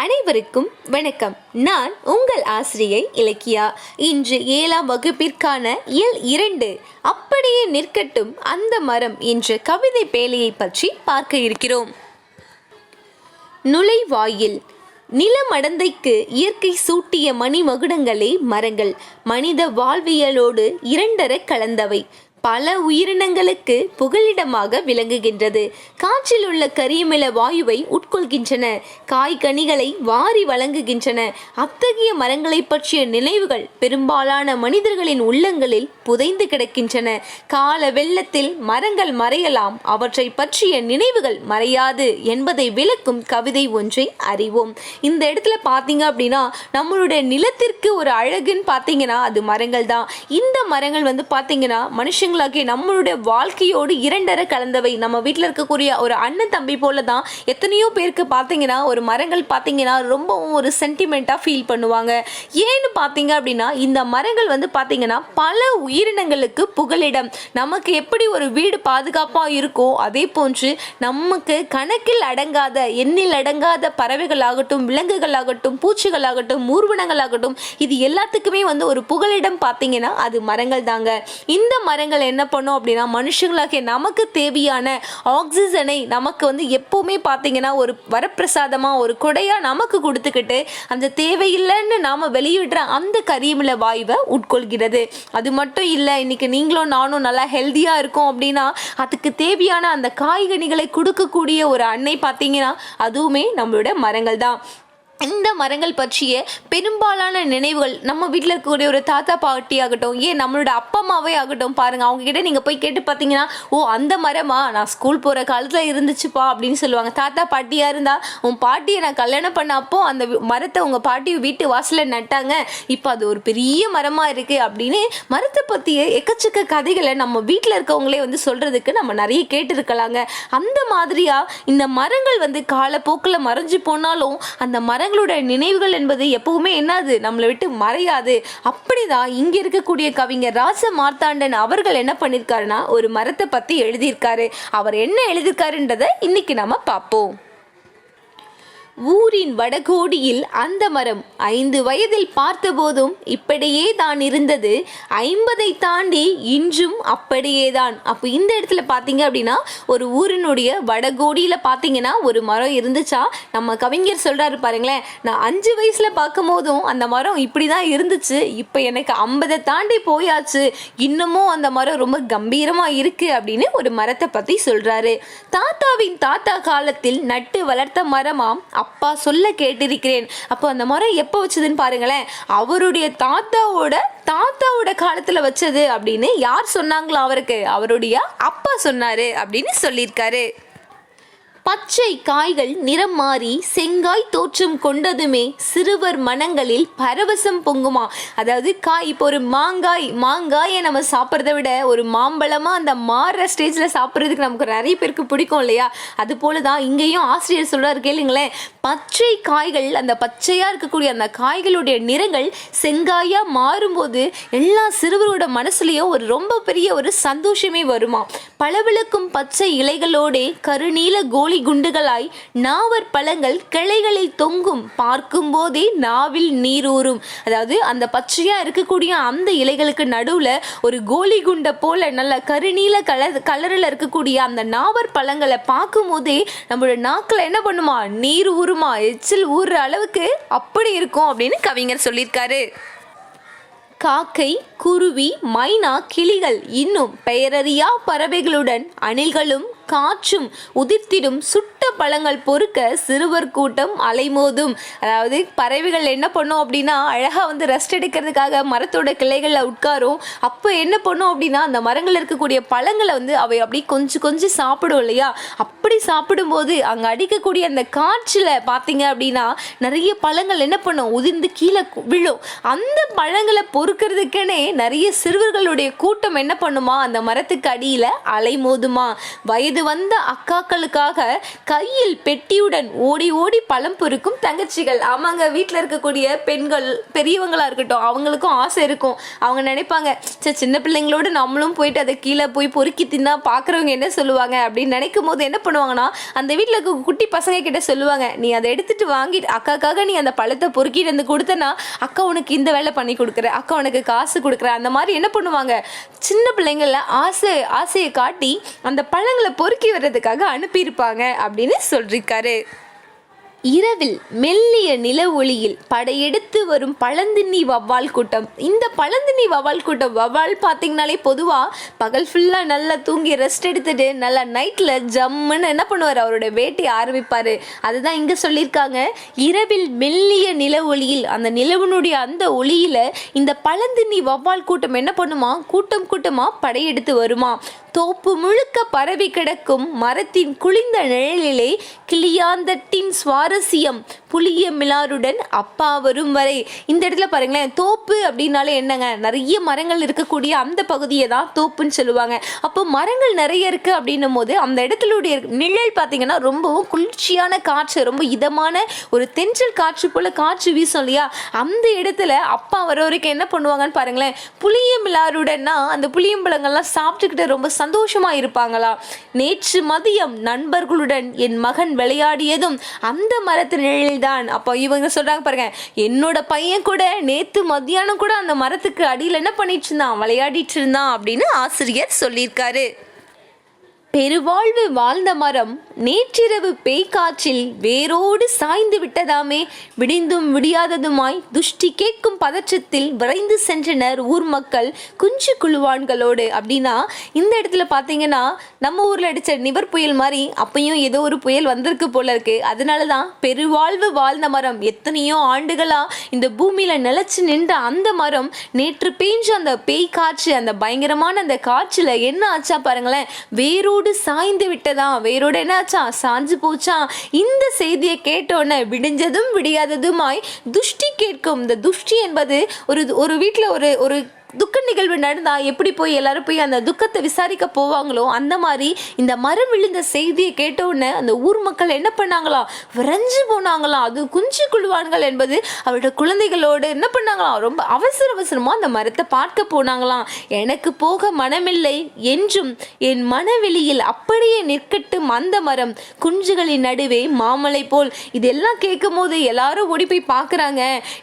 அனைவருக்கும் வணக்கம். நான் உங்கள் ஆசிரியை இலக்கியா. இன்று 7ஆம் வகுப்பிற்கான இயல் 2 அப்படியே நிற்கட்டும் அந்த மரம் என்ற கவிதை பேழையை பற்றி பார்க்க இருக்கிறோம். நுழைவாயில். நிலமடந்தைக்கு இயற்கை சூட்டிய மணிமகுடங்களே மரங்கள். மனித வாழ்வியலோடு இரண்டர கலந்தவை. பல உயிரினங்களுக்கு புகலிடமாக விளங்குகின்றது. காற்றில் உள்ள கரியமில வாயுவை உட்கொள்கின்றன. காய்கனிகளை வாரி வழங்குகின்றன. அத்தகைய மரங்களை பற்றிய நினைவுகள் பெரும்பாலான மனிதர்களின் உள்ளங்களில் புதைந்து கிடக்கின்றன. கால வெள்ளத்தில் மரங்கள் மறையலாம், அவற்றை பற்றிய நினைவுகள் மறையாது என்பதை விளக்கும் கவிதை ஒன்றை அறிவோம். இந்த இடத்துல பார்த்தீங்க அப்படின்னா நம்மளுடைய நிலத்திற்கு ஒரு அழகுன்னு பார்த்தீங்கன்னா அது மரங்கள் தான். இந்த மரங்கள் பார்த்தீங்கன்னா நம்மளுடைய வாழ்க்கையோடு இரண்டர கலந்தவை. நம்ம வீட்டில் இருக்கக்கூடிய ஒரு அண்ணன் தம்பி போல தான் எத்தனையோ பேருக்கு பார்த்தீங்கன்னா ஒரு மரங்கள் பார்த்தீங்கன்னா ரொம்பவும் ஒரு சென்டிமெண்ட்டாக ஃபீல் பண்ணுவாங்க. ஏன்னு பார்த்தீங்க அப்படின்னா இந்த மரங்கள் பார்த்தீங்கன்னா பல உயிரினங்களுக்கு புகலிடம். நமக்கு எப்படி ஒரு வீடு பாதுகாப்பாக இருக்கோ அதே போன்று நமக்கு கணக்கில் அடங்காத எண்ணில் அடங்காத பறவைகளாகட்டும், விலங்குகளாகட்டும், பூச்சிகளாகட்டும், ஊர்வனங்களாகட்டும், இது எல்லாத்துக்குமே ஒரு புகலிடம் பார்த்தீங்கன்னா அது மரங்கள் தாங்க. இந்த மரங்கள் என்ன பண்ணும் அப்படின்னா மனுஷங்களாகிய நமக்கு தேவையான ஆக்சிஜனை நமக்கு எப்பவுமே பார்த்தீங்கன்னா ஒரு வரப்பிரசாதமா ஒரு கொடையா நமக்கு கொடுத்துக்கிட்டு அந்த தேவையில்லைன்னு நாம வெளியிடுற அந்த கரியமில வாயுவை உட்கொள்கிறது. அது மட்டும் இல்லை, இன்னைக்கு நீங்களும் நானும் நல்லா ஹெல்தியா இருக்கோம் அப்படின்னா அதுக்கு தேவையான அந்த காய்கனிகளை கொடுக்கக்கூடிய ஒரு அன்னை பார்த்தீங்கன்னா அதுவுமே நம்மளோட மரங்கள் தான். இந்த மரங்கள் பற்றிய பெரும்பாலான நினைவுகள் நம்ம வீட்டில் இருக்கக்கூடிய ஒரு தாத்தா பாட்டி ஆகட்டும், ஏன் நம்மளோட அப்பா அம்மாவே ஆகட்டும், பாருங்க அவங்க கிட்ட நீங்கள் போய் கேட்டு பார்த்தீங்கன்னா ஓ அந்த மரமா நான் ஸ்கூல் போகிற காலத்தில் இருந்துச்சுப்பா அப்படின்னு சொல்லுவாங்க. தாத்தா பாட்டியாக இருந்தால் உன் பாட்டியை நான் கல்யாணம் பண்ண அப்போ அந்த மரத்தை உங்கள் பாட்டி வீட்டு வாசலில் நட்டாங்க, இப்போ அது ஒரு பெரிய மரமாக இருக்குது அப்படின்னு மரத்தை பற்றிய எக்கச்சக்க கதைகளை நம்ம வீட்டில் இருக்கவங்களே சொல்கிறதுக்கு நம்ம நிறைய கேட்டுருக்கலாங்க. அந்த மாதிரியாக இந்த மரங்கள் காலப்போக்கில் மறைஞ்சு போனாலும் அந்த மரங்களோட நினைவுகள் என்பது எப்பவுமே என்னது நம்மளை விட்டு மறையாது. அப்படிதான் இங்க இருக்கக்கூடிய கவிஞர் ராச மார்த்தாண்டன் அவர்கள் என்ன பண்ணிருக்காருன்னா ஒரு மரத்தை பத்தி எழுதியிருக்காரு. அவர் என்ன எழுதியிருக்காருன்றதை இன்னைக்கு நம்ம பார்ப்போம். ஊரின் வடகோடியில் அந்த மரம் 5 வயதில் பார்த்தபோதும் இப்படியே தான் இருந்தது. 50 தாண்டி இன்றும் அப்படியே தான். அப்போ இந்த இடத்துல பார்த்தீங்க அப்படின்னா ஒரு ஊரினுடைய வடகோடியில் பார்த்தீங்கன்னா ஒரு மரம் இருந்துச்சா. நம்ம கவிஞர் சொல்றாரு பாருங்களேன், நான் 5 வயசுல பார்க்கும் போதும் அந்த மரம் இப்படி தான் இருந்துச்சு, இப்போ எனக்கு 50 தாண்டி போயாச்சு, இன்னமும் அந்த மரம் ரொம்ப கம்பீரமா இருக்கு அப்படின்னு ஒரு மரத்தை பத்தி சொல்றாரு. தாத்தாவின் தாத்தா காலத்தில் நட்டு வளர்த்த மரமாம் அப்பா சொல்ல கேட்டிருக்கிறேன். அப்போ அந்த மரம் எப்போ வச்சதுன்னு பாருங்களேன், அவருடைய தாத்தாவோட காலத்துல வச்சது அப்படின்னு யார் சொன்னாங்களோ அவருக்கு அவருடைய அப்பா சொன்னாரு அப்படின்னு சொல்லியிருக்காரு. பச்சை காய்கள் நிறம் மாறி செங்காய் தோற்றம் கொண்டதுமே சிறுவர் மனங்களில் பரவசம் பொங்குமா. அதாவது இப்போ ஒரு மாங்காயை நம்ம சாப்பிட்றத விட ஒரு மாம்பழமா அந்த மாறுற ஸ்டேஜ்ல சாப்பிட்றதுக்கு நமக்கு நிறைய பேருக்கு பிடிக்கும் இல்லையா. அது போலதான் இங்கேயும் ஆசிரியர் சொல்றாரு கேளுங்களேன். பச்சை காய்கள் அந்த பச்சையா இருக்கக்கூடிய அந்த காய்களுடைய நிறங்கள் செங்காயா மாறும்போது எல்லா சிறுவரோட மனசுலயும் ஒரு ரொம்ப பெரிய ஒரு சந்தோஷமே வருமா. பளபளக்கும் பச்சை இலைகளோடே கருநீல கோலி குண்டுகளாய் நாவர் பழங்கள் கிளைகளில் தொங்கும், பார்க்கும் போதே நாவில் நீர் ஊறும். அதாவது அந்த பச்சையா இருக்கக்கூடிய அந்த இலைகளுக்கு நடுவுல ஒரு கோலி குண்டை போல நல்ல கருநீல கலரில் இருக்கக்கூடிய அந்த நாவர் பழங்களை பார்க்கும் போதே நம்மளோட நாக்கில் என்ன பண்ணுமா, நீர் ஊறுமா, எச்சில் ஊறுற அளவுக்கு அப்படி இருக்கும் அப்படின்னு கவிஞர் சொல்லியிருக்காரு. காக்கை, குருவி, மைனா, கிளிகள் இன்னும் பெயரறியா பறவைகளுடன் அணில்களும் காற்றும் உதிர்த்திடும் சுட்ட பழங்கள் பொறுக்க சிறுவர் கூட்டம் அலைமோதும். அதாவது பறவைகள் என்ன பண்ணும் அப்படின்னா அழகா ரெஸ்ட் எடுக்கிறதுக்காக மரத்தோட கிளைகளில் உட்காரும். அப்போ என்ன பண்ணும் அப்படின்னா அந்த மரங்கள் இருக்கக்கூடிய பழங்களை அவை அப்படி கொஞ்சம் சாப்பிடும் இல்லையா. அப்படி சாப்பிடும்போது அங்கே அடிக்கக்கூடிய அந்த காற்றில் பார்த்தீங்க அப்படின்னா நிறைய பழங்கள் என்ன பண்ணும், உதிர்ந்து கீழே விழும். அந்த பழங்களை பொறுக்கிறதுக்கே நிறைய சிறுவர்களுடைய கூட்டம் என்ன பண்ணுமா அந்த மரத்துக்கு அடியில் அலைமோதுமா. வயது வந்த அக்காக்களுக்காக கையில் பெட்டியுடன் ஓடி ஓடி பழம் பொறுக்கும் தங்கச்சிகள். ஆமாங்க, வீட்டில் இருக்கக்கூடிய பெண்கள் பெரியவங்களா இருக்கட்டும், அவங்களுக்கும் ஆசை இருக்கும். அவங்க நினைப்பாங்க, சின்ன பிள்ளைங்களோடு நம்மளும் போயிட்டு அதை கீழே போய் பொறுக்கி தின்னா பார்க்குறவங்க என்ன சொல்லுவாங்க அப்படின்னு நினைக்கும் போது என்ன பண்ணுவாங்கன்னா, அந்த வீட்டில் இருக்க குட்டி பசங்க கிட்ட சொல்லுவாங்க, நீ அதை எடுத்துட்டு வாங்கி அக்காக்காக நீ அந்த பழத்தை பொறுக்கிட்டு வந்து கொடுத்தனா அக்கா உனக்கு இந்த வேலை பண்ணி கொடுக்குறேன், அக்கா உனக்கு காசு கொடுக்குறேன். அந்த மாதிரி என்ன பண்ணுவாங்க, சின்ன பிள்ளைங்கள ஆசையை காட்டி அந்த பழங்களை பொறுக்கி வர்றதுக்காக அனுப்பியிருப்பாங்க அப்படின்னு சொல்லியிருக்காரு. இரவில் மெல்லிய நில ஒளியில் படையெடுத்து வரும் பழந்தின்னி வவ்வால் கூட்டம். இந்த பழந்தின்னி வவ்வால் கூட்டம், வவ்வால் பார்த்தீங்கனாலே பொதுவாக பகல் ஃபுல்லாக நல்லா தூங்கி ரெஸ்ட் எடுத்துட்டு நல்லா நைட்டில் ஜம்முன்னு என்ன பண்ணுவார், அவரோட வேட்டையை ஆரம்பிப்பார். அதுதான் இங்கே சொல்லியிருக்காங்க, இரவில் மெல்லிய நில ஒளியில், அந்த நிலவனுடைய அந்த ஒளியில் இந்த பழந்தின்னி வவ்வால் கூட்டம் என்ன பண்ணுமா, கூட்டம் கூட்டமாக படையெடுத்து வருமா. தோப்பு முழுக்க பரவி கிடக்கும் மரத்தின் குளிர்ந்த நிழலிலே கிளியாந்தட்டின் சுவாரஸ்யம் புளிய மிலாருடன் அப்பா வரும் வரை. இந்த இடத்துல பாருங்களேன், தோப்பு அப்படின்னாலே என்னங்க, நிறைய மரங்கள் இருக்கக்கூடிய அந்த பகுதியை தான் தோப்புன்னு சொல்லுவாங்க. அப்போ மரங்கள் நிறைய இருக்குது அப்படின்னும் போது அந்த இடத்துடைய நிழல் பார்த்தீங்கன்னா ரொம்பவும் குளிர்ச்சியான காற்று, ரொம்ப இதமான ஒரு தென்றல் காற்று போல் காற்று வீசும் இல்லையா. அந்த இடத்துல அப்பா வர வரைக்கும் என்ன பண்ணுவாங்கன்னு பாருங்களேன், புளிய மிலாருடன்னா அந்த புளியம்பழங்கள்லாம் சாப்பிட்டுக்கிட்டு ரொம்ப சந்தோஷமாக இருப்பாங்களா. நேற்று மதியம் நண்பர்களுடன் என் மகன் விளையாடியதும் அந்த மரத்து நிழலில் தான். அப்போ இவங்க சொல்றாங்க பாருங்க, என்னோட பையன் கூட நேத்து மத்தியானம் கூட அந்த மரத்துக்கு அடியில் என்ன பண்ணிட்டு இருந்தான், விளையாடிட்டு இருந்தான் அப்படின்னு ஆசிரியர் சொல்லியிருக்காரு. பெருவாழ்வு வாழ்ந்த மரம் நேற்றிரவு பேய்காற்றில் வேரோடு சாய்ந்து விட்டதாமே. விடிந்தும் விடியாததுமாய் துஷ்டி கேட்கும் பதற்றத்தில் விரைந்து சென்றனர் ஊர் மக்கள் குஞ்சு குழுவான்களோடு. அப்படின்னா இந்த இடத்துல பார்த்தீங்கன்னா நம்ம ஊரில் அடித்த நிவர் புயல் மாதிரி அப்பையும் ஏதோ ஒரு புயல் வந்திருக்கு போல இருக்கு. அதனால தான் பெருவாழ்வு வாழ்ந்த மரம், எத்தனையோ ஆண்டுகளாக இந்த பூமியில் நிலச்சி நின்ற அந்த மரம் நேற்று பெய்ஞ்ச அந்த பேய்காற்று, அந்த பயங்கரமான அந்த காற்றில் என்ன ஆச்சா பாருங்களேன், வேரோடு சாய்ந்து விட்டதா. வேரோட என்னாச்சா, சாஞ்சு போச்சா. இந்த செய்தியை கேட்டோன்னே விடிஞ்சதும் விடியாததுமாய் துஷ்டி கேட்கும். இந்த துஷ்டி என்பது ஒரு வீட்டில் ஒரு துக்க நிகழ்வு நடந்தா எப்படி போய் எல்லாரும் போய் அந்த துக்கத்தை விசாரிக்க போவாங்களோ, அந்த மாதிரி இந்த மரம் விழுந்த செய்தியை கேட்டவுடனே அந்த ஊர் மக்கள் என்ன பண்ணாங்களாம், விரைஞ்சு போனாங்களாம். அது குஞ்சு குழுவான்கள் என்பது அவரோட குழந்தைகளோடு என்ன பண்ணாங்களாம், ரொம்ப அவசரமாக அந்த மரத்தை பார்க்க போனாங்களாம். எனக்கு போக மனமில்லை என்றும் என் மனவெளியில் அப்படியே நிற்கட்டும் அந்த மரம் குஞ்சுகளின் நடுவே மாமலை போல். இதெல்லாம் கேட்கும் போது எல்லாரும் ஓடி போய் பார்க்குறாங்க.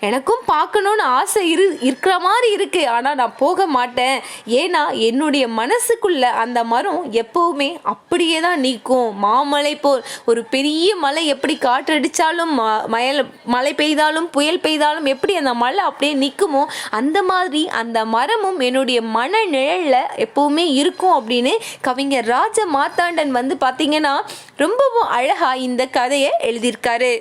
எனக்கும் பார்க்கணும்னு ஆசை இருக்கிற மாதிரி இருக்கு, ஆனால் நான் போக மாட்டேன். ஏன்னா என்னுடைய மனசுக்குள்ள அந்த மரம் எப்பவுமே அப்படியே தான் நீக்கும், மாமலை போல். ஒரு பெரிய மலை எப்படி காற்றடிச்சாலும் மழை பெய்தாலும் புயல் பெய்தாலும் எப்படி அந்த மலை அப்படியே நிற்குமோ, அந்த மாதிரி அந்த மரமும் என்னுடைய மன நிழல்ல எப்பவுமே இருக்கும் அப்படின்னு கவிஞர் ராஜ மார்த்தாண்டன் பார்த்தீங்கன்னா ரொம்பவும் அழகா இந்த கதையை எழுதியிருக்காரு.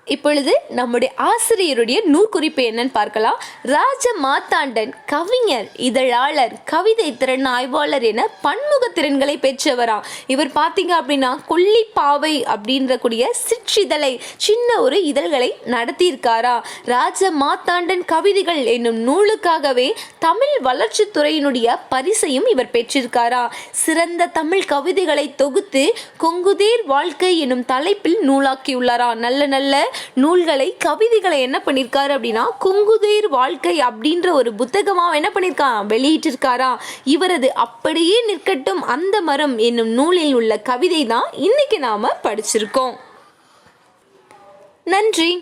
இப்பொழுது நம்முடைய ஆசிரியருடைய நூற்குறிப்பு என்னன்னு பார்க்கலாம். ராஜ மார்த்தாண்டன் கவிஞர், இதழாளர், கவிதை திறன் ஆய்வாளர் என பன்முக திறன்களை பெற்றவராம். இவர் பார்த்தீங்க அப்படின்னா கொல்லிப்பாவை அப்படின்ற கூடிய சிற்றிதழை, சின்ன ஒரு இதழ்களை நடத்தியிருக்காரா. ராஜ மார்த்தாண்டன் கவிதைகள் என்னும் நூலுக்காகவே தமிழ் வளர்ச்சித்துறையினுடைய பரிசையும் இவர் பெற்றிருக்காரா. சிறந்த தமிழ் கவிதைகளை தொகுத்து கொங்குதேர் வாழ்க்கை எனும் தலைப்பில் நூலாக்கியுள்ளாரா. நல்ல நல்ல நூல்களை, கவிதைகளை என்ன பண்ணியிருக்காரு அப்படின்னா கொங்குதேர் வாழ்க்கை அப்படின்ற ஒரு புத்தகமாக என்ன பண்ணியிருக்கான், வெளியிட்டிருக்காரா. இவரது அப்படியே நிற்கட்டும் அந்த மரம் என்னும் நூலில் உள்ள கவிதை தான் இன்னைக்கு நாம படிச்சிருக்கோம். நன்றி.